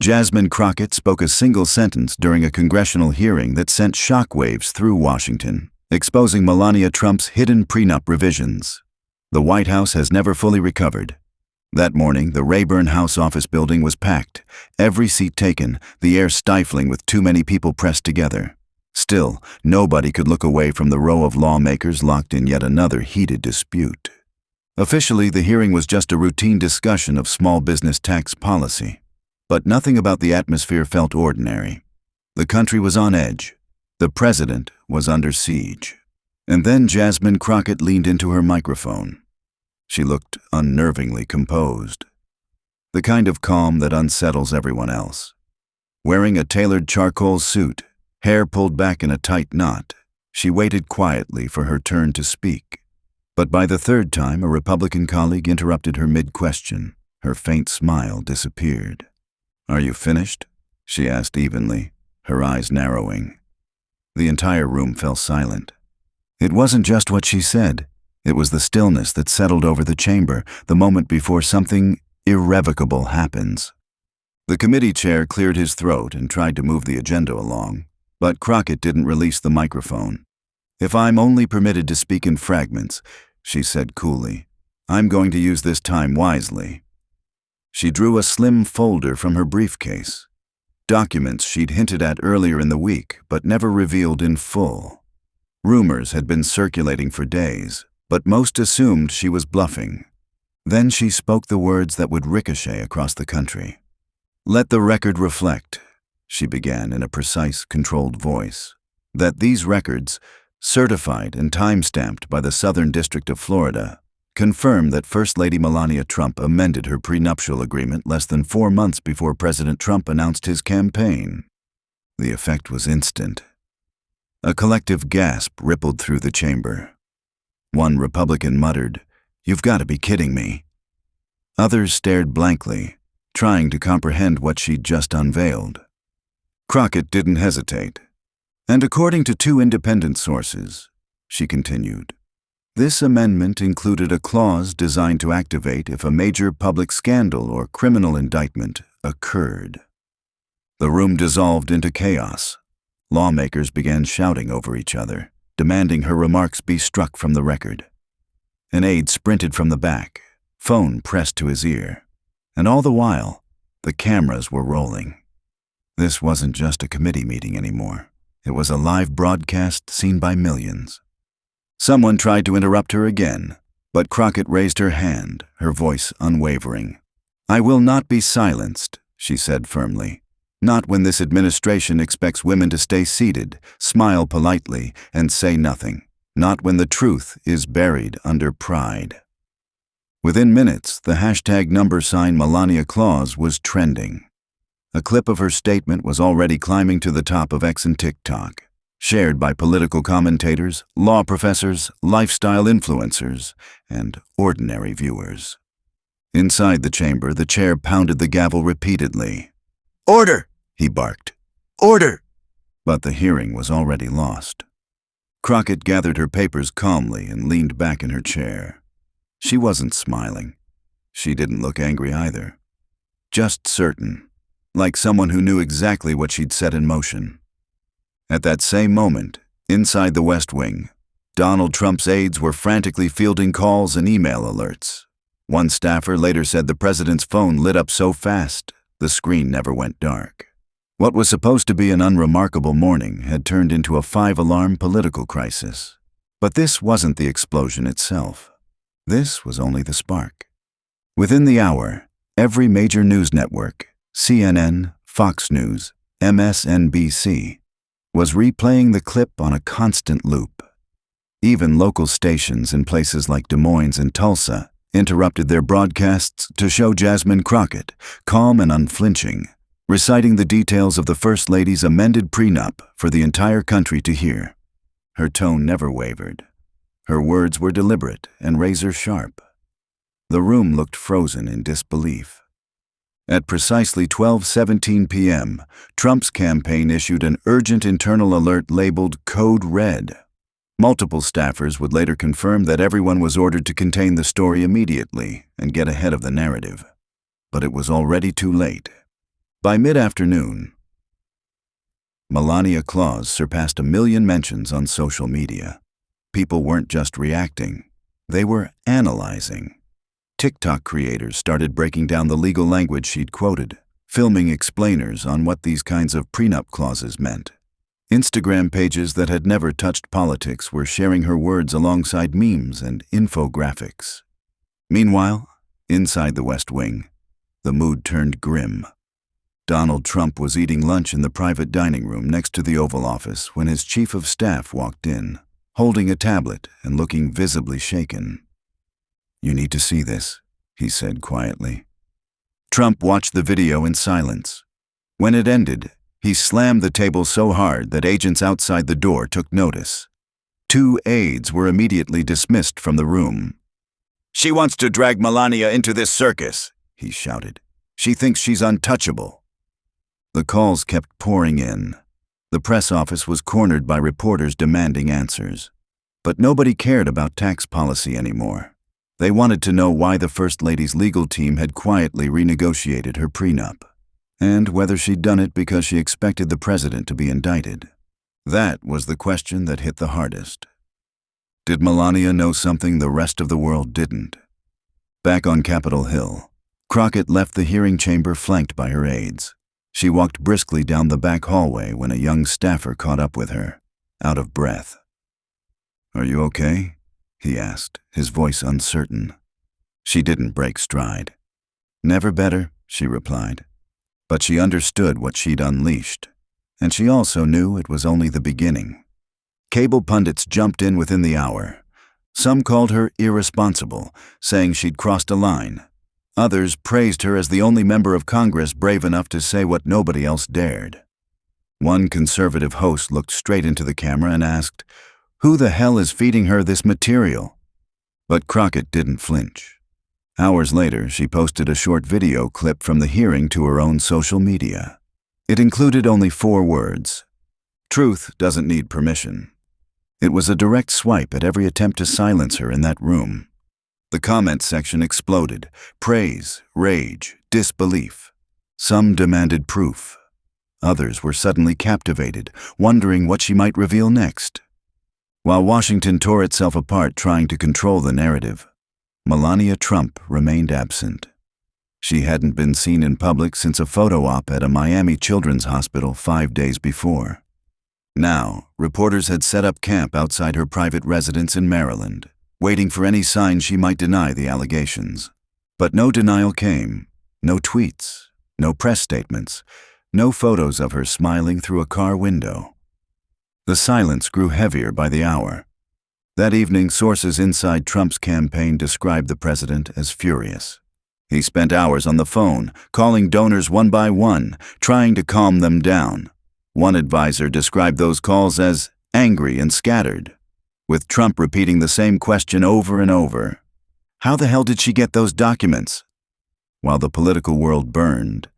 Jasmine Crockett spoke a single sentence during a congressional hearing that sent shockwaves through Washington, exposing Melania Trump's hidden prenup revisions. The White House has never fully recovered. That morning, the Rayburn House office building was packed, every seat taken, the air stifling with too many people pressed together. Still, nobody could look away from the row of lawmakers locked in yet another heated dispute. Officially, the hearing was just a routine discussion of small business tax policy. But nothing about the atmosphere felt ordinary. The country was on edge. The president was under siege. And then Jasmine Crockett leaned into her microphone. She looked unnervingly composed. The kind of calm that unsettles everyone else. Wearing a tailored charcoal suit, hair pulled back in a tight knot, she waited quietly for her turn to speak. But by the third time, a Republican colleague interrupted her mid-question. Her faint smile disappeared. "Are you finished?" she asked evenly, her eyes narrowing. The entire room fell silent. It wasn't just what she said. It was the stillness that settled over the chamber the moment before something irrevocable happens. The committee chair cleared his throat and tried to move the agenda along, but Crockett didn't release the microphone. "If I'm only permitted to speak in fragments," she said coolly, "I'm going to use this time wisely." She drew a slim folder from her briefcase. Documents she'd hinted at earlier in the week, but never revealed in full. Rumors had been circulating for days, but most assumed she was bluffing. Then she spoke the words that would ricochet across the country. "Let the record reflect," she began in a precise, controlled voice, "that these records, certified and time-stamped by the Southern District of Florida, confirm that First Lady Melania Trump amended her prenuptial agreement less than 4 months before President Trump announced his campaign." The effect was instant. A collective gasp rippled through the chamber. One Republican muttered, "You've got to be kidding me." Others stared blankly, trying to comprehend what she'd just unveiled. Crockett didn't hesitate. "And according to 2 independent sources," she continued, "this amendment included a clause designed to activate if a major public scandal or criminal indictment occurred." The room dissolved into chaos. Lawmakers began shouting over each other, demanding her remarks be struck from the record. An aide sprinted from the back, phone pressed to his ear. And all the while, the cameras were rolling. This wasn't just a committee meeting anymore. It was a live broadcast seen by millions. Someone tried to interrupt her again, but Crockett raised her hand, her voice unwavering. "I will not be silenced," she said firmly. "Not when this administration expects women to stay seated, smile politely, and say nothing. Not when the truth is buried under pride." Within minutes, the hashtag #Melania Claus was trending. A clip of her statement was already climbing to the top of X and TikTok, shared by political commentators, law professors, lifestyle influencers, and ordinary viewers. Inside the chamber, the chair pounded the gavel repeatedly. "Order!" he barked. "Order!" But the hearing was already lost. Crockett gathered her papers calmly and leaned back in her chair. She wasn't smiling. She didn't look angry either. Just certain, like someone who knew exactly what she'd set in motion. At that same moment, inside the West Wing, Donald Trump's aides were frantically fielding calls and email alerts. One staffer later said the president's phone lit up so fast, the screen never went dark. What was supposed to be an unremarkable morning had turned into a 5-alarm political crisis. But this wasn't the explosion itself. This was only the spark. Within the hour, every major news network, CNN, Fox News, MSNBC, was replaying the clip on a constant loop. Even local stations in places like Des Moines and Tulsa interrupted their broadcasts to show Jasmine Crockett, calm and unflinching, reciting the details of the First Lady's amended prenup for the entire country to hear. Her tone never wavered. Her words were deliberate and razor-sharp. The room looked frozen in disbelief. At precisely 12:17 p.m., Trump's campaign issued an urgent internal alert labeled Code Red. Multiple staffers would later confirm that everyone was ordered to contain the story immediately and get ahead of the narrative. But it was already too late. By mid-afternoon, Melania clause surpassed 1 million mentions on social media. People weren't just reacting, they were analyzing. TikTok creators started breaking down the legal language she'd quoted, filming explainers on what these kinds of prenup clauses meant. Instagram pages that had never touched politics were sharing her words alongside memes and infographics. Meanwhile, inside the West Wing, the mood turned grim. Donald Trump was eating lunch in the private dining room next to the Oval Office when his chief of staff walked in, holding a tablet and looking visibly shaken. "You need to see this," he said quietly. Trump watched the video in silence. When it ended, he slammed the table so hard that agents outside the door took notice. 2 aides were immediately dismissed from the room. "She wants to drag Melania into this circus," he shouted. "She thinks she's untouchable." The calls kept pouring in. The press office was cornered by reporters demanding answers. But nobody cared about tax policy anymore. They wanted to know why the First Lady's legal team had quietly renegotiated her prenup, and whether she'd done it because she expected the president to be indicted. That was the question that hit the hardest. Did Melania know something the rest of the world didn't? Back on Capitol Hill, Crockett left the hearing chamber flanked by her aides. She walked briskly down the back hallway when a young staffer caught up with her, out of breath. "Are you okay?" he asked, his voice uncertain. She didn't break stride. "Never better," she replied. But she understood what she'd unleashed, and she also knew it was only the beginning. Cable pundits jumped in within the hour. Some called her irresponsible, saying she'd crossed a line. Others praised her as the only member of Congress brave enough to say what nobody else dared. One conservative host looked straight into the camera and asked, "Who the hell is feeding her this material?" But Crockett didn't flinch. Hours later, she posted a short video clip from the hearing to her own social media. It included only 4 words. "Truth doesn't need permission." It was a direct swipe at every attempt to silence her in that room. The comment section exploded. Praise, rage, disbelief. Some demanded proof. Others were suddenly captivated, wondering what she might reveal next. While Washington tore itself apart trying to control the narrative, Melania Trump remained absent. She hadn't been seen in public since a photo op at a Miami children's hospital 5 days before. Now, reporters had set up camp outside her private residence in Maryland, waiting for any sign she might deny the allegations. But no denial came, no tweets, no press statements, no photos of her smiling through a car window. The silence grew heavier by the hour. That evening, sources inside Trump's campaign described the president as furious. He spent hours on the phone, calling donors one by one, trying to calm them down. One advisor described those calls as angry and scattered, with Trump repeating the same question over and over. How the hell did she get those documents? While the political world burned,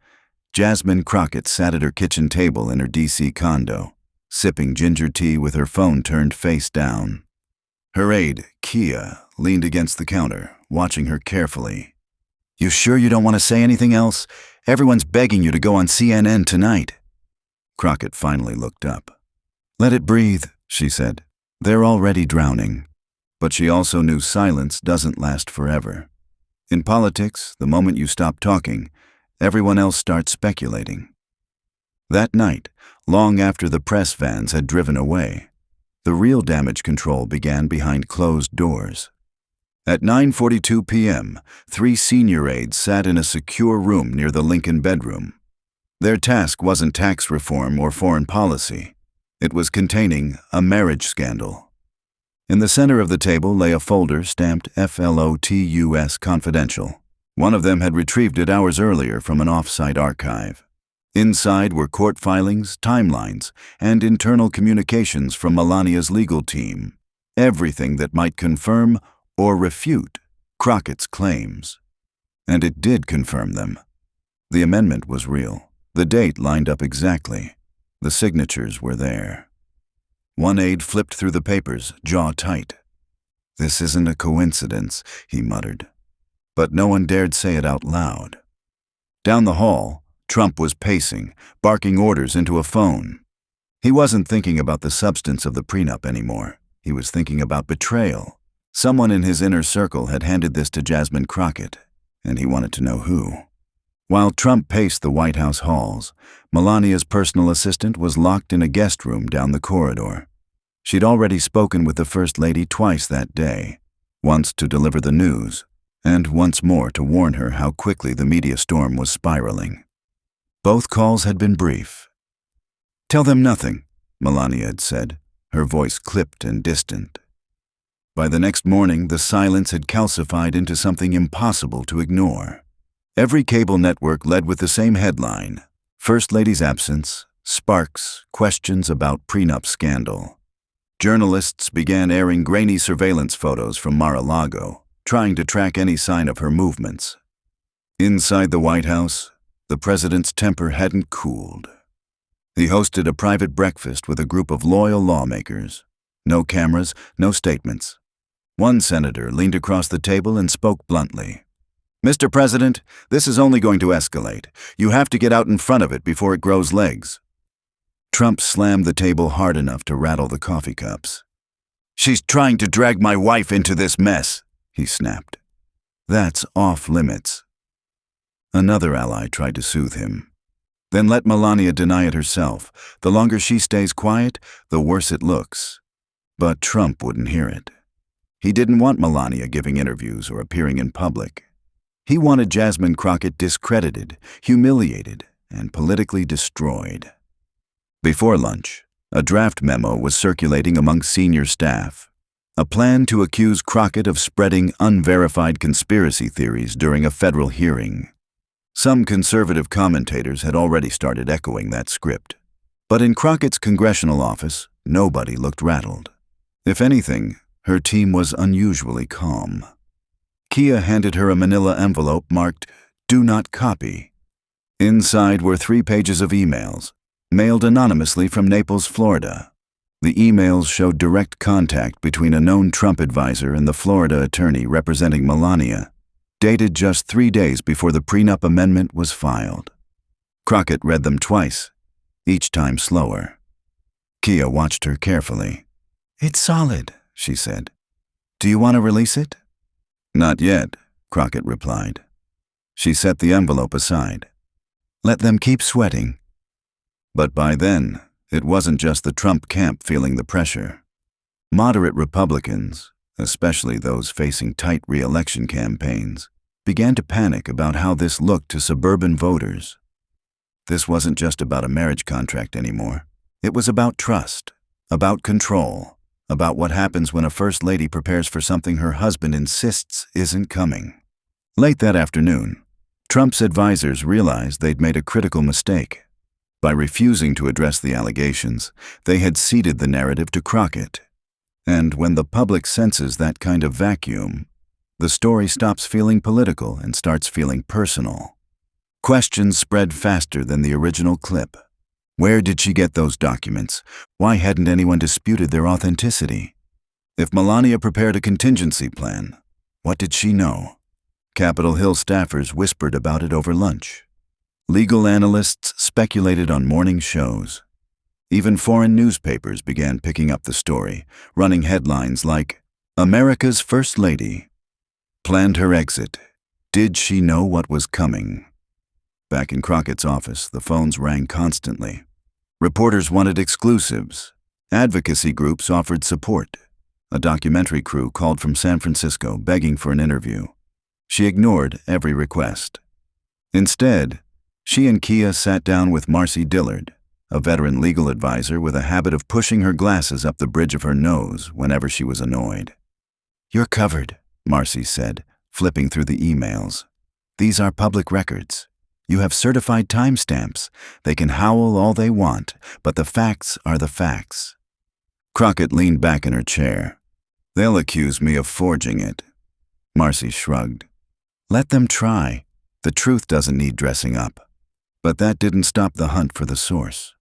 Jasmine Crockett sat at her kitchen table in her D.C. condo, sipping ginger tea with her phone turned face down. Her aide, Kia, leaned against the counter, watching her carefully. "You sure you don't want to say anything else? Everyone's begging you to go on CNN tonight." Crockett finally looked up. "Let it breathe," she said. "They're already drowning." But she also knew silence doesn't last forever. In politics, the moment you stop talking, everyone else starts speculating. That night, long after the press vans had driven away, the real damage control began behind closed doors. At 9:42 p.m., 3 senior aides sat in a secure room near the Lincoln bedroom. Their task wasn't tax reform or foreign policy. It was containing a marriage scandal. In the center of the table lay a folder stamped FLOTUS Confidential. One of them had retrieved it hours earlier from an off-site archive. Inside were court filings, timelines, and internal communications from Melania's legal team. Everything that might confirm or refute Crockett's claims. And it did confirm them. The amendment was real. The date lined up exactly. The signatures were there. One aide flipped through the papers, jaw tight. "This isn't a coincidence," he muttered. But no one dared say it out loud. Down the hall, Trump was pacing, barking orders into a phone. He wasn't thinking about the substance of the prenup anymore. He was thinking about betrayal. Someone in his inner circle had handed this to Jasmine Crockett, and he wanted to know who. While Trump paced the White House halls, Melania's personal assistant was locked in a guest room down the corridor. She'd already spoken with the First Lady twice that day, once to deliver the news, and once more to warn her how quickly the media storm was spiraling. Both calls had been brief. "Tell them nothing," Melania had said, her voice clipped and distant. By the next morning, the silence had calcified into something impossible to ignore. Every cable network led with the same headline: First Lady's absence sparks questions about prenup scandal. Journalists began airing grainy surveillance photos from Mar-a-Lago, trying to track any sign of her movements. Inside the White House, the president's temper hadn't cooled. He hosted a private breakfast with a group of loyal lawmakers. No cameras, no statements. One senator leaned across the table and spoke bluntly. "Mr. President, this is only going to escalate. You have to get out in front of it before it grows legs." Trump slammed the table hard enough to rattle the coffee cups. "She's trying to drag my wife into this mess," he snapped. "That's off limits." Another ally tried to soothe him. "Then let Melania deny it herself. The longer she stays quiet, the worse it looks." But Trump wouldn't hear it. He didn't want Melania giving interviews or appearing in public. He wanted Jasmine Crockett discredited, humiliated, and politically destroyed. Before lunch, a draft memo was circulating among senior staff. A plan to accuse Crockett of spreading unverified conspiracy theories during a federal hearing. Some conservative commentators had already started echoing that script. But in Crockett's congressional office, nobody looked rattled. If anything, her team was unusually calm. Kia handed her a manila envelope marked, "Do not copy." Inside were 3 pages of emails, mailed anonymously from Naples, Florida. The emails showed direct contact between a known Trump advisor and the Florida attorney representing Melania, dated just 3 days before the prenup amendment was filed. Crockett read them twice, each time slower. Kia watched her carefully. "It's solid," she said. "Do you want to release it?" "Not yet," Crockett replied. She set the envelope aside. "Let them keep sweating." But by then, it wasn't just the Trump camp feeling the pressure. Moderate Republicans, especially those facing tight re-election campaigns, began to panic about how this looked to suburban voters. This wasn't just about a marriage contract anymore. It was about trust, about control, about what happens when a First Lady prepares for something her husband insists isn't coming. Late that afternoon, Trump's advisors realized they'd made a critical mistake. By refusing to address the allegations, they had ceded the narrative to Crockett. And when the public senses that kind of vacuum, the story stops feeling political and starts feeling personal. Questions spread faster than the original clip. Where did she get those documents? Why hadn't anyone disputed their authenticity? If Melania prepared a contingency plan, what did she know? Capitol Hill staffers whispered about it over lunch. Legal analysts speculated on morning shows. Even foreign newspapers began picking up the story, running headlines like, "America's First Lady planned her exit. Did she know what was coming?" Back in Crockett's office, the phones rang constantly. Reporters wanted exclusives. Advocacy groups offered support. A documentary crew called from San Francisco begging for an interview. She ignored every request. Instead, she and Kia sat down with Marcy Dillard, a veteran legal advisor with a habit of pushing her glasses up the bridge of her nose whenever she was annoyed. "You're covered," Marcy said, flipping through the emails. "These are public records. You have certified timestamps. They can howl all they want, but the facts are the facts." Crockett leaned back in her chair. "They'll accuse me of forging it." Marcy shrugged. "Let them try. The truth doesn't need dressing up." But that didn't stop the hunt for the source.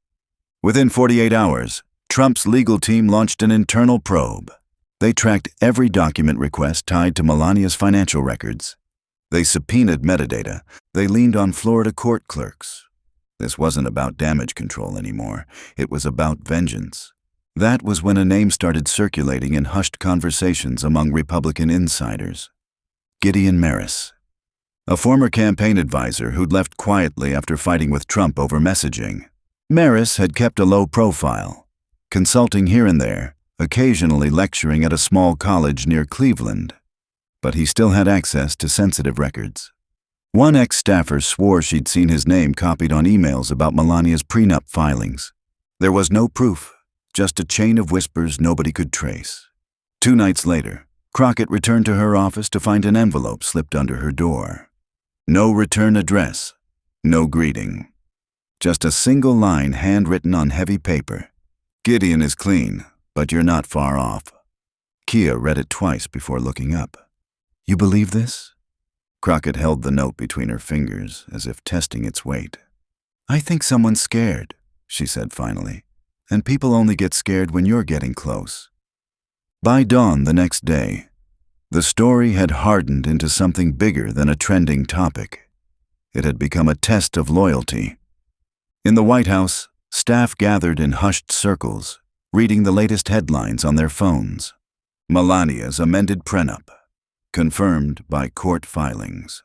Within 48 hours, Trump's legal team launched an internal probe. They tracked every document request tied to Melania's financial records. They subpoenaed metadata. They leaned on Florida court clerks. This wasn't about damage control anymore. It was about vengeance. That was when a name started circulating in hushed conversations among Republican insiders. Gideon Maris, a former campaign advisor who'd left quietly after fighting with Trump over messaging. Maris had kept a low profile, consulting here and there, occasionally lecturing at a small college near Cleveland. But he still had access to sensitive records. One ex-staffer swore she'd seen his name copied on emails about Melania's prenup filings. There was no proof, just a chain of whispers nobody could trace. 2 nights later, Crockett returned to her office to find an envelope slipped under her door. No return address, no greeting. Just a single line handwritten on heavy paper. Gideon is clean, but you're not far off. Kia read it twice before looking up. You believe this? Crockett held the note between her fingers as if testing its weight. I think someone's scared, she said finally, and people only get scared when you're getting close. By dawn the next day, the story had hardened into something bigger than a trending topic. It had become a test of loyalty. In the White House, staff gathered in hushed circles, reading the latest headlines on their phones. Melania's amended prenup, confirmed by court filings.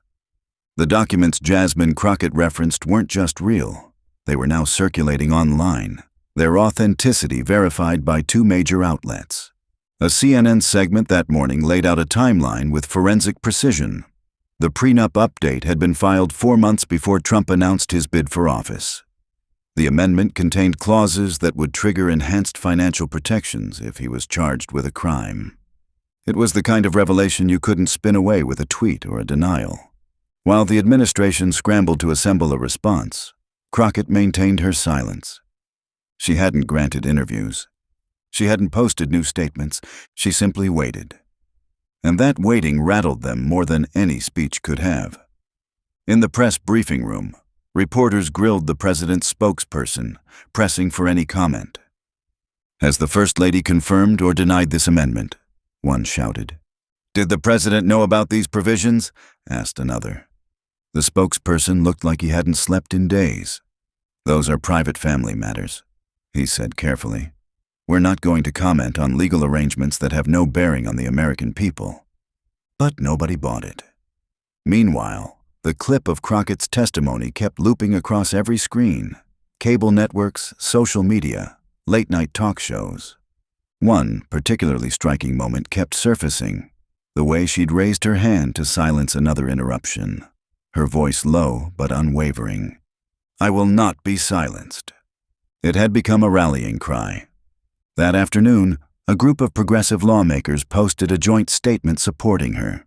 The documents Jasmine Crockett referenced weren't just real. They were now circulating online, their authenticity verified by 2 major outlets. A CNN segment that morning laid out a timeline with forensic precision. The prenup update had been filed 4 months before Trump announced his bid for office. The amendment contained clauses that would trigger enhanced financial protections if he was charged with a crime. It was the kind of revelation you couldn't spin away with a tweet or a denial. While the administration scrambled to assemble a response, Crockett maintained her silence. She hadn't granted interviews. She hadn't posted new statements. She simply waited. And that waiting rattled them more than any speech could have. In the press briefing room, reporters grilled the president's spokesperson, pressing for any comment. Has the First Lady confirmed or denied this amendment? One shouted. Did the president know about these provisions? Asked another. The spokesperson looked like he hadn't slept in days. Those are private family matters, he said carefully. We're not going to comment on legal arrangements that have no bearing on the American people. But nobody bought it. Meanwhile, the clip of Crockett's testimony kept looping across every screen. Cable networks, social media, late-night talk shows. One particularly striking moment kept surfacing, the way she'd raised her hand to silence another interruption, her voice low but unwavering. I will not be silenced. It had become a rallying cry. That afternoon, a group of progressive lawmakers posted a joint statement supporting her.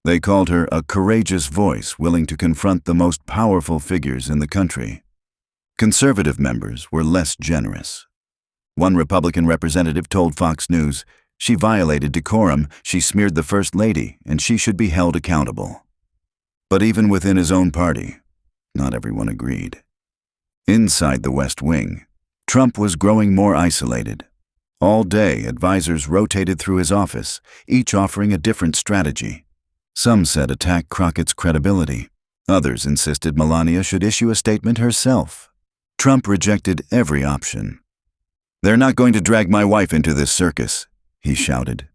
They called her a courageous voice willing to confront the most powerful figures in the country. Conservative members were less generous. One Republican representative told Fox News she violated decorum, she smeared the First Lady, and she should be held accountable. But even within his own party, not everyone agreed. Inside the West Wing, Trump was growing more isolated. All day, advisors rotated through his office, each offering a different strategy. Some said attack Crockett's credibility. Others insisted Melania should issue a statement herself. Trump rejected every option. They're not going to drag my wife into this circus, he shouted.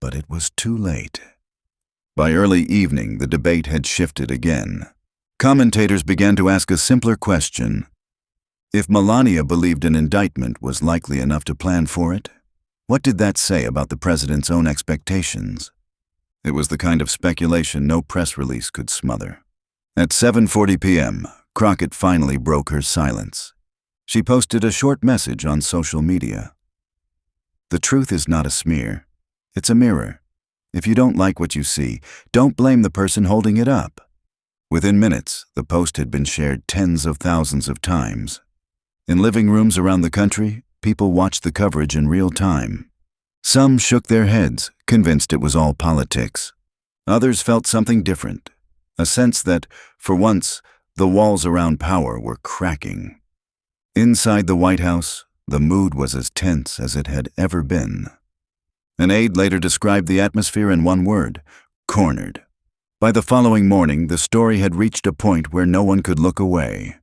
But it was too late. By early evening, the debate had shifted again. Commentators began to ask a simpler question. If Melania believed an indictment was likely enough to plan for it, what did that say about the president's own expectations? It was the kind of speculation no press release could smother. At 7:40 p.m., Crockett finally broke her silence. She posted a short message on social media. The truth is not a smear. It's a mirror. If you don't like what you see, don't blame the person holding it up. Within minutes, the post had been shared tens of thousands of times. In living rooms around the country, people watched the coverage in real time. Some shook their heads, convinced it was all politics. Others felt something different, a sense that, for once, the walls around power were cracking. Inside the White House, the mood was as tense as it had ever been. An aide later described the atmosphere in one word: cornered. By the following morning, the story had reached a point where no one could look away.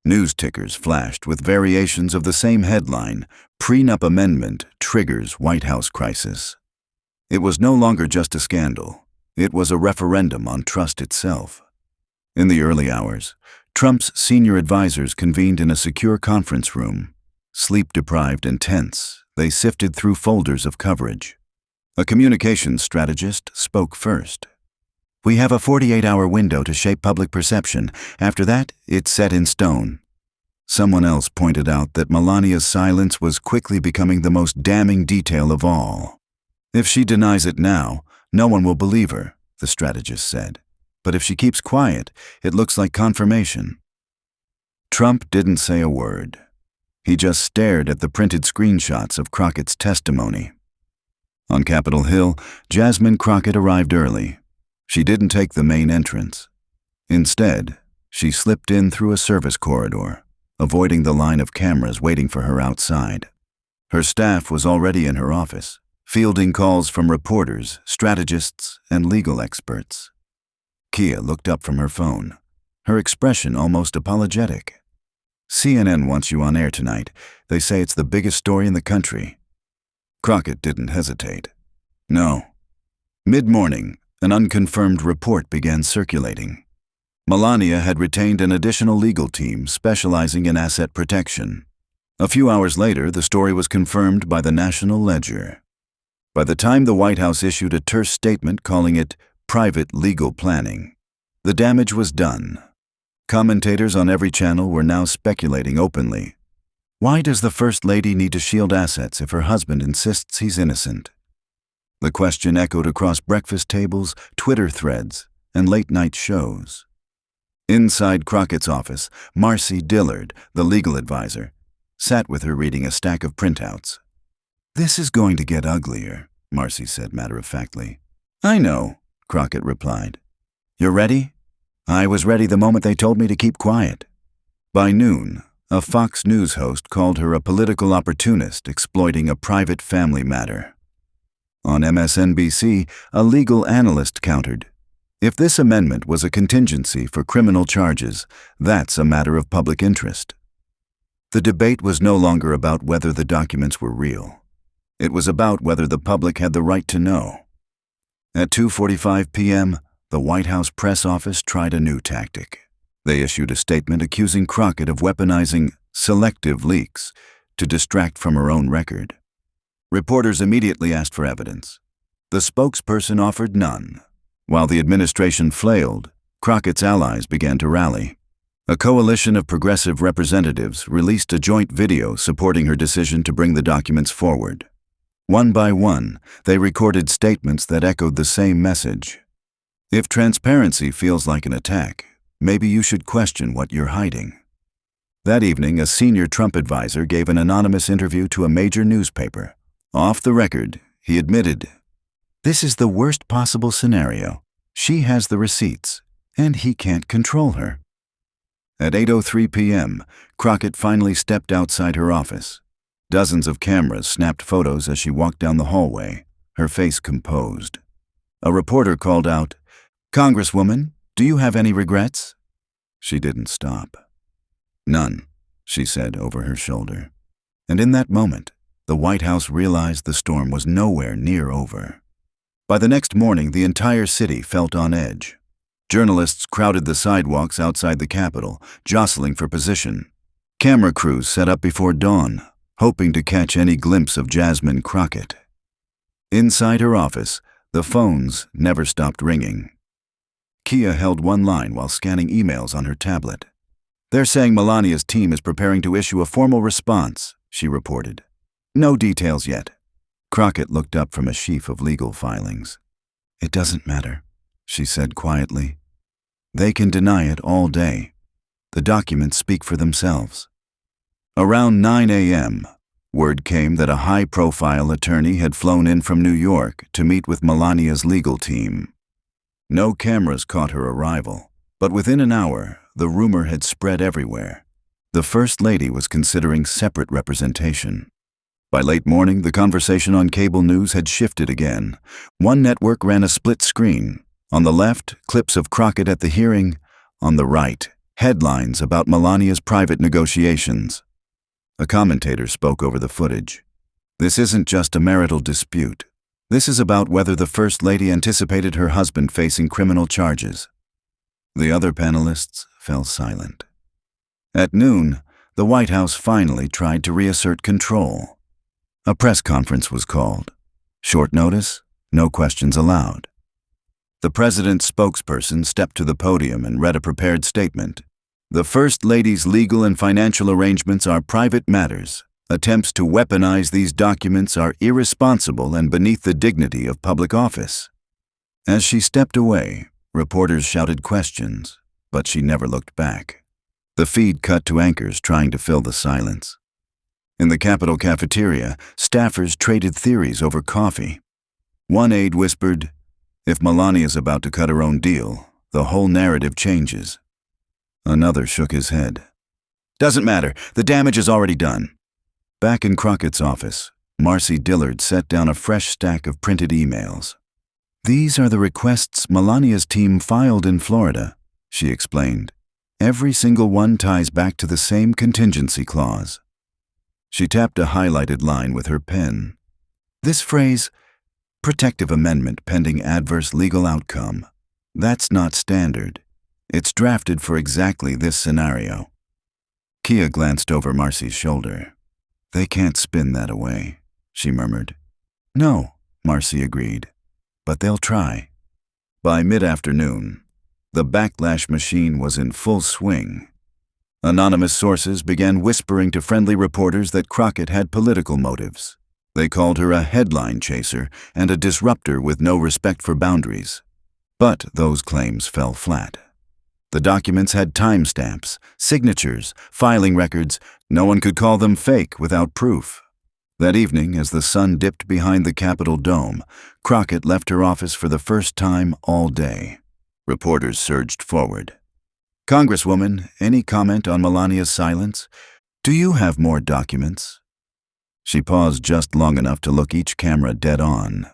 News tickers flashed with variations of the same headline, "Prenup Amendment Triggers White House Crisis." It was no longer just a scandal. It was a referendum on trust itself. In the early hours, Trump's senior advisors convened in a secure conference room. Sleep-deprived and tense, they sifted through folders of coverage. A communications strategist spoke first. "We have a 48-hour window to shape public perception. After that, it's set in stone." Someone else pointed out that Melania's silence was quickly becoming the most damning detail of all. "If she denies it now, no one will believe her," the strategist said. "But if she keeps quiet, it looks like confirmation." Trump didn't say a word. He just stared at the printed screenshots of Crockett's testimony. On Capitol Hill, Jasmine Crockett arrived early. She didn't take the main entrance. Instead, she slipped in through a service corridor, avoiding the line of cameras waiting for her outside. Her staff was already in her office, fielding calls from reporters, strategists, and legal experts. Kia looked up from her phone, her expression almost apologetic. "CNN wants you on air tonight. They say it's the biggest story in the country." Crockett didn't hesitate. "No." Mid-morning, an unconfirmed report began circulating. Melania had retained an additional legal team specializing in asset protection. A few hours later, the story was confirmed by the National Ledger. By the time the White House issued a terse statement calling it private legal planning, the damage was done. Commentators on every channel were now speculating openly. Why does the First Lady need to shield assets if her husband insists he's innocent? The question echoed across breakfast tables, Twitter threads, and late-night shows. Inside Crockett's office, Marcy Dillard, the legal advisor, sat with her reading a stack of printouts. "This is going to get uglier," Marcy said matter-of-factly. "I know," Crockett replied. "You're ready?" "I was ready the moment they told me to keep quiet." By noon, a Fox News host called her a political opportunist exploiting a private family matter. On MSNBC, a legal analyst countered, "If this amendment was a contingency for criminal charges, that's a matter of public interest." The debate was no longer about whether the documents were real. It was about whether the public had the right to know. At 2:45 p.m., the White House press office tried a new tactic. They issued a statement accusing Crockett of weaponizing selective leaks to distract from her own record. Reporters immediately asked for evidence. The spokesperson offered none. While the administration flailed, Crockett's allies began to rally. A coalition of progressive representatives released a joint video supporting her decision to bring the documents forward. One by one, they recorded statements that echoed the same message. If transparency feels like an attack, maybe you should question what you're hiding. That evening, a senior Trump advisor gave an anonymous interview to a major newspaper. Off the record, he admitted, "This is the worst possible scenario. She has the receipts, and he can't control her." At 8:03 p.m., Crockett finally stepped outside her office. Dozens of cameras snapped photos as she walked down the hallway, her face composed. A reporter called out, "Congresswoman, do you have any regrets?" She didn't stop. "None," she said over her shoulder. And in that moment, the White House realized the storm was nowhere near over. By the next morning, the entire city felt on edge. Journalists crowded the sidewalks outside the Capitol, jostling for position. Camera crews set up before dawn, hoping to catch any glimpse of Jasmine Crockett. Inside her office, the phones never stopped ringing. Kia held one line while scanning emails on her tablet. "They're saying Melania's team is preparing to issue a formal response," she reported. "No details yet." Crockett looked up from a sheaf of legal filings. "It doesn't matter," she said quietly. "They can deny it all day. The documents speak for themselves." Around 9 a.m., word came that a high-profile attorney had flown in from New York to meet with Melania's legal team. No cameras caught her arrival, but within an hour, the rumor had spread everywhere. The First Lady was considering separate representation. By late morning, the conversation on cable news had shifted again. One network ran a split screen. On the left, clips of Crockett at the hearing. On the right, headlines about Melania's private negotiations. A commentator spoke over the footage. This isn't just a marital dispute. This is about whether the First Lady anticipated her husband facing criminal charges. The other panelists fell silent. At noon, the White House finally tried to reassert control. A press conference was called. Short notice, no questions allowed. The president's spokesperson stepped to the podium and read a prepared statement. The First Lady's legal and financial arrangements are private matters. Attempts to weaponize these documents are irresponsible and beneath the dignity of public office. As she stepped away, reporters shouted questions, but she never looked back. The feed cut to anchors trying to fill the silence. In the Capitol cafeteria, staffers traded theories over coffee. One aide whispered, "If Melania's about to cut her own deal, the whole narrative changes." Another shook his head. "Doesn't matter, the damage is already done." Back in Crockett's office, Marcy Dillard set down a fresh stack of printed emails. "These are the requests Melania's team filed in Florida," she explained. "Every single one ties back to the same contingency clause." She tapped a highlighted line with her pen. This phrase, "protective amendment pending adverse legal outcome," that's not standard. It's drafted for exactly this scenario. Kia glanced over Marcy's shoulder. "They can't spin that away," she murmured. "No," Marcy agreed, "but they'll try." By mid-afternoon, the backlash machine was in full swing. Anonymous sources began whispering to friendly reporters that Crockett had political motives. They called her a headline chaser and a disruptor with no respect for boundaries. But those claims fell flat. The documents had timestamps, signatures, filing records. No one could call them fake without proof. That evening, as the sun dipped behind the Capitol dome, Crockett left her office for the first time all day. Reporters surged forward. "Congresswoman, any comment on Melania's silence? Do you have more documents?" She paused just long enough to look each camera dead on.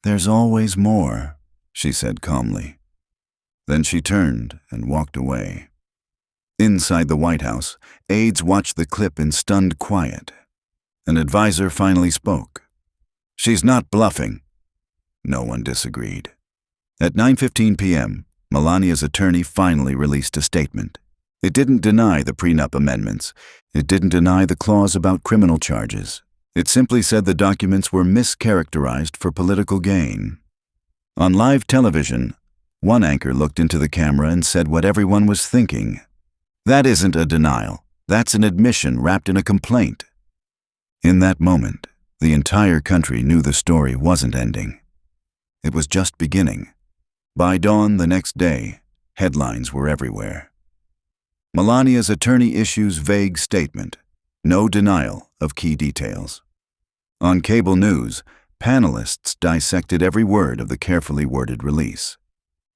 "There's always more," she said calmly. Then she turned and walked away. Inside the White House, aides watched the clip in stunned quiet. An advisor finally spoke. "She's not bluffing." No one disagreed. At 9:15 p.m., Melania's attorney finally released a statement. It didn't deny the prenup amendments. It didn't deny the clause about criminal charges. It simply said the documents were mischaracterized for political gain. On live television, one anchor looked into the camera and said what everyone was thinking. "That isn't a denial. That's an admission wrapped in a complaint." In that moment, the entire country knew the story wasn't ending. It was just beginning. By dawn the next day, headlines were everywhere. Melania's attorney issues vague statement, no denial of key details. On cable news, panelists dissected every word of the carefully worded release.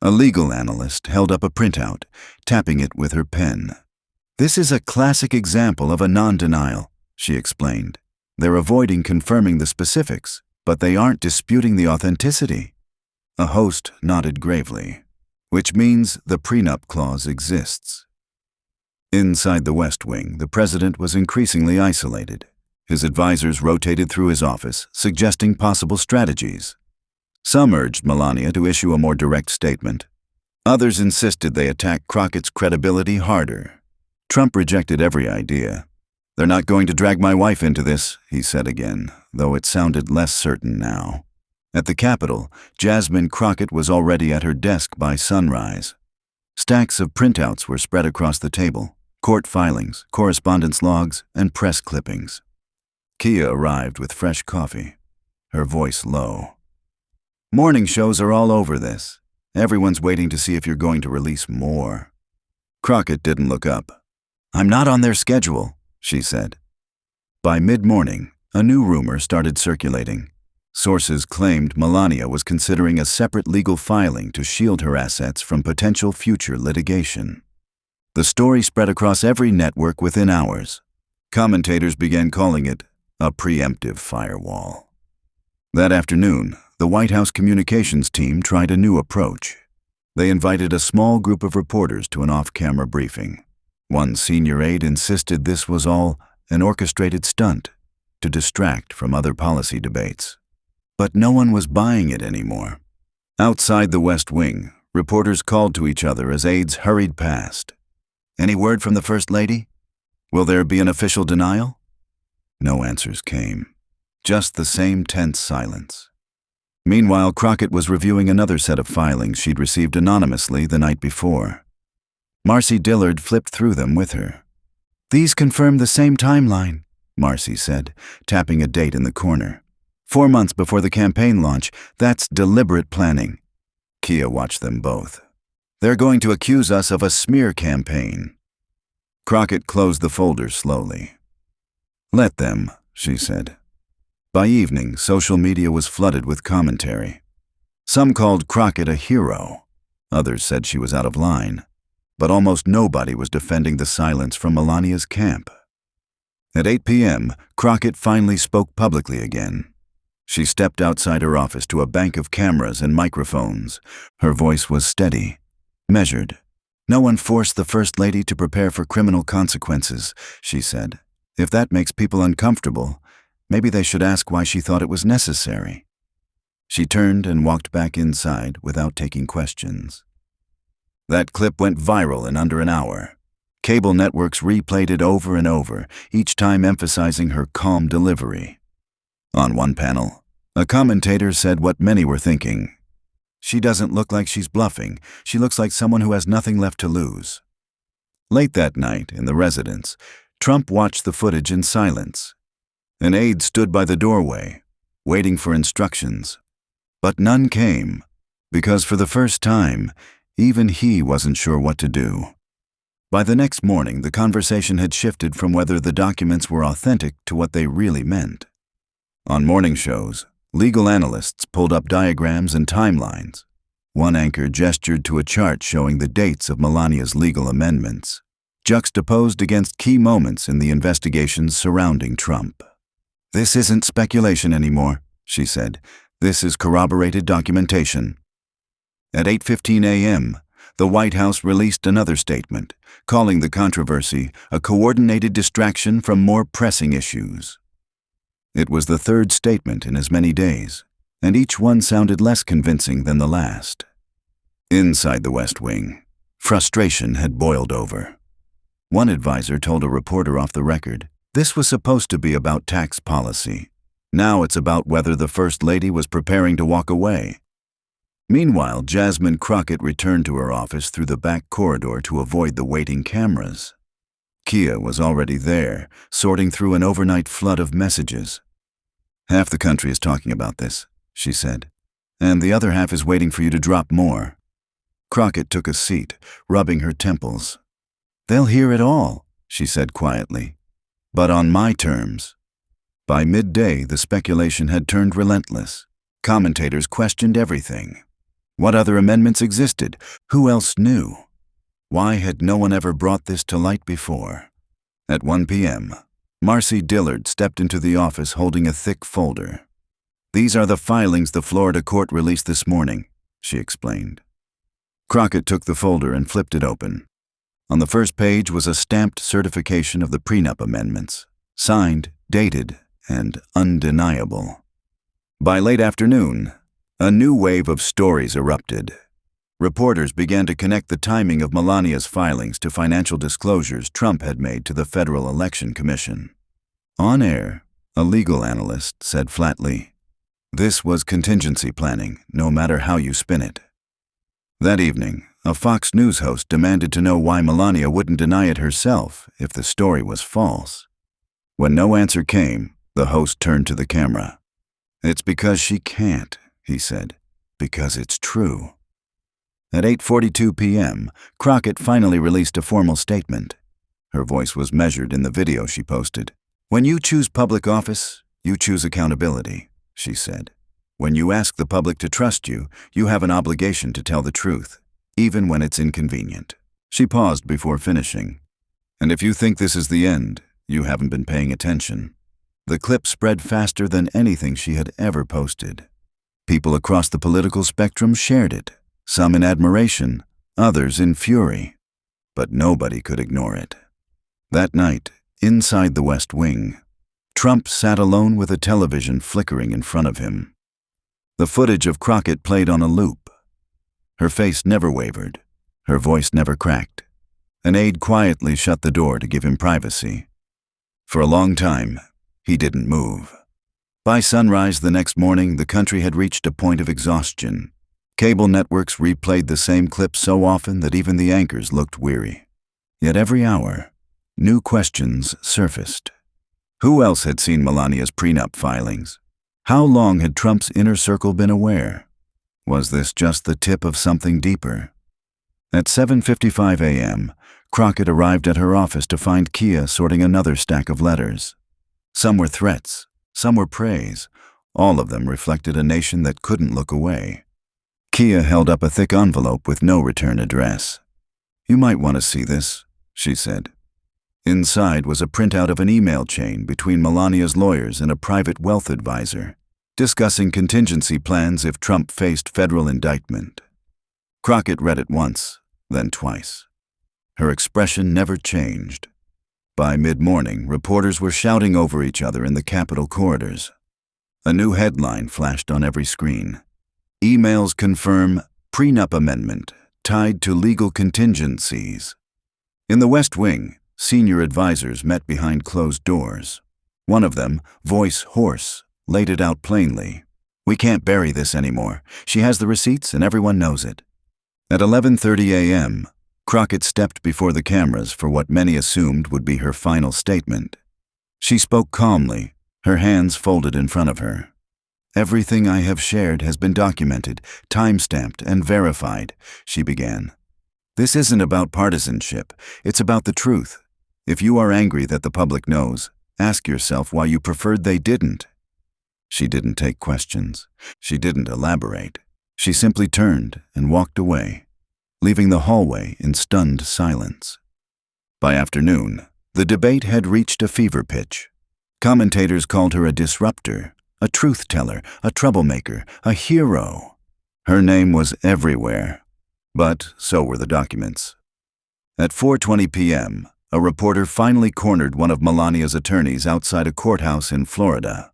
A legal analyst held up a printout, tapping it with her pen. "This is a classic example of a non-denial," she explained. "They're avoiding confirming the specifics, but they aren't disputing the authenticity." A host nodded gravely, "Which means the prenup clause exists." Inside the West Wing, the president was increasingly isolated. His advisors rotated through his office, suggesting possible strategies. Some urged Melania to issue a more direct statement. Others insisted they attack Crockett's credibility harder. Trump rejected every idea. "They're not going to drag my wife into this," he said again, though it sounded less certain now. At the Capitol, Jasmine Crockett was already at her desk by sunrise. Stacks of printouts were spread across the table, court filings, correspondence logs, and press clippings. Kia arrived with fresh coffee, her voice low. "Morning shows are all over this. Everyone's waiting to see if you're going to release more." Crockett didn't look up. "I'm not on their schedule," she said. By mid-morning, a new rumor started circulating. Sources claimed Melania was considering a separate legal filing to shield her assets from potential future litigation. The story spread across every network within hours. Commentators began calling it a preemptive firewall. That afternoon, the White House communications team tried a new approach. They invited a small group of reporters to an off-camera briefing. One senior aide insisted this was all an orchestrated stunt to distract from other policy debates. But no one was buying it anymore. Outside the West Wing, reporters called to each other as aides hurried past. "Any word from the First Lady? Will there be an official denial?" No answers came. Just the same tense silence. Meanwhile, Crockett was reviewing another set of filings she'd received anonymously the night before. Marcy Dillard flipped through them with her. "These confirm the same timeline," Marcy said, tapping a date in the corner. 4 months before the campaign launch. That's deliberate planning. Kia watched them both. "They're going to accuse us of a smear campaign." Crockett closed the folder slowly. "Let them," she said. By evening, social media was flooded with commentary. Some called Crockett a hero. Others said she was out of line. But almost nobody was defending the silence from Melania's camp. At 8 p.m., Crockett finally spoke publicly again. She stepped outside her office to a bank of cameras and microphones. Her voice was steady, measured. "No one forced the First Lady to prepare for criminal consequences," she said. "If that makes people uncomfortable, maybe they should ask why she thought it was necessary." She turned and walked back inside without taking questions. That clip went viral in under an hour. Cable networks replayed it over and over, each time emphasizing her calm delivery. On one panel, a commentator said what many were thinking. "She doesn't look like she's bluffing. She looks like someone who has nothing left to lose." Late that night, in the residence, Trump watched the footage in silence. An aide stood by the doorway, waiting for instructions. But none came, because for the first time, even he wasn't sure what to do. By the next morning, the conversation had shifted from whether the documents were authentic to what they really meant. On morning shows, legal analysts pulled up diagrams and timelines. One anchor gestured to a chart showing the dates of Melania's legal amendments, juxtaposed against key moments in the investigations surrounding Trump. "This isn't speculation anymore," she said. "This is corroborated documentation." At 8:15 a.m., the White House released another statement, calling the controversy a coordinated distraction from more pressing issues. It was the third statement in as many days, and each one sounded less convincing than the last. Inside the West Wing, frustration had boiled over. One advisor told a reporter off the record, "This was supposed to be about tax policy. Now it's about whether the First Lady was preparing to walk away." Meanwhile, Jasmine Crockett returned to her office through the back corridor to avoid the waiting cameras. Kia was already there, sorting through an overnight flood of messages. "Half the country is talking about this," she said, "and the other half is waiting for you to drop more." Crockett took a seat, rubbing her temples. "They'll hear it all," she said quietly, "but on my terms." By midday, the speculation had turned relentless. Commentators questioned everything. What other amendments existed? Who else knew? Why had no one ever brought this to light before? At 1 p.m., Marcy Dillard stepped into the office holding a thick folder. "These are the filings the Florida court released this morning," she explained. Crockett took the folder and flipped it open. On the first page was a stamped certification of the prenup amendments, signed, dated, and undeniable. By late afternoon, a new wave of stories erupted. Reporters began to connect the timing of Melania's filings to financial disclosures Trump had made to the Federal Election Commission. On air, a legal analyst said flatly, "This was contingency planning, no matter how you spin it." That evening, a Fox News host demanded to know why Melania wouldn't deny it herself if the story was false. When no answer came, the host turned to the camera. "It's because she can't," he said, "because it's true." At 8:42 p.m., Crockett finally released a formal statement. Her voice was measured in the video she posted. "When you choose public office, you choose accountability," she said. "When you ask the public to trust you, you have an obligation to tell the truth, even when it's inconvenient." She paused before finishing. "And if you think this is the end, you haven't been paying attention." The clip spread faster than anything she had ever posted. People across the political spectrum shared it. some in admiration, others in fury. But nobody could ignore it. That night, inside the West Wing, Trump sat alone with a television flickering in front of him. The footage of Crockett played on a loop. Her face never wavered. Her voice never cracked. An aide quietly shut the door to give him privacy. For a long time, he didn't move. By sunrise the next morning, the country had reached a point of exhaustion. Cable networks replayed the same clip so often that even the anchors looked weary. Yet every hour, new questions surfaced. Who else had seen Melania's prenup filings? How long had Trump's inner circle been aware? Was this just the tip of something deeper? At 7:55 a.m., Crockett arrived at her office to find Kia sorting another stack of letters. Some were threats, some were praise. All of them reflected a nation that couldn't look away. Kia held up a thick envelope with no return address. "You might want to see this," she said. Inside was a printout of an email chain between Melania's lawyers and a private wealth advisor, discussing contingency plans if Trump faced federal indictment. Crockett read it once, then twice. Her expression never changed. By mid-morning, reporters were shouting over each other in the Capitol corridors. A new headline flashed on every screen. Emails confirm prenup amendment tied to legal contingencies. In the West Wing, senior advisors met behind closed doors. One of them, voice hoarse, laid it out plainly. "We can't bury this anymore. She has the receipts and everyone knows it." At 11:30 a.m., Crockett stepped before the cameras for what many assumed would be her final statement. She spoke calmly, her hands folded in front of her. "Everything I have shared has been documented, time-stamped, and verified," she began. "This isn't about partisanship, it's about the truth. If you are angry that the public knows, ask yourself why you preferred they didn't." She didn't take questions. She didn't elaborate. She simply turned and walked away, leaving the hallway in stunned silence. By afternoon, the debate had reached a fever pitch. Commentators called her a disruptor, a truth-teller, a troublemaker, a hero. Her name was everywhere, but so were the documents. At 4:20 p.m., a reporter finally cornered one of Melania's attorneys outside a courthouse in Florida.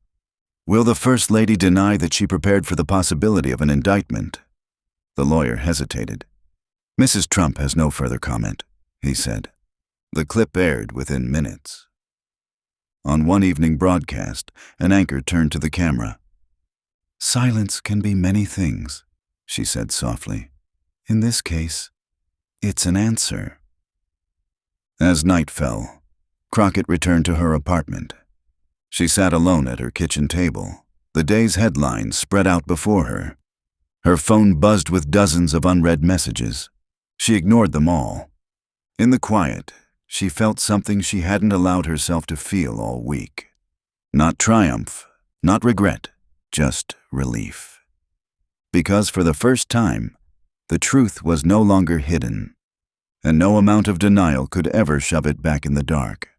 "Will the First Lady deny that she prepared for the possibility of an indictment?" The lawyer hesitated. "Mrs. Trump has no further comment," he said. The clip aired within minutes. On one evening broadcast, an anchor turned to the camera. "Silence can be many things," she said softly. "In this case, it's an answer." As night fell, Crockett returned to her apartment. She sat alone at her kitchen table, the day's headlines spread out before her. Her phone buzzed with dozens of unread messages. She ignored them all. In the quiet, she felt something she hadn't allowed herself to feel all week. Not triumph, not regret, just relief. Because for the first time, the truth was no longer hidden, and no amount of denial could ever shove it back in the dark.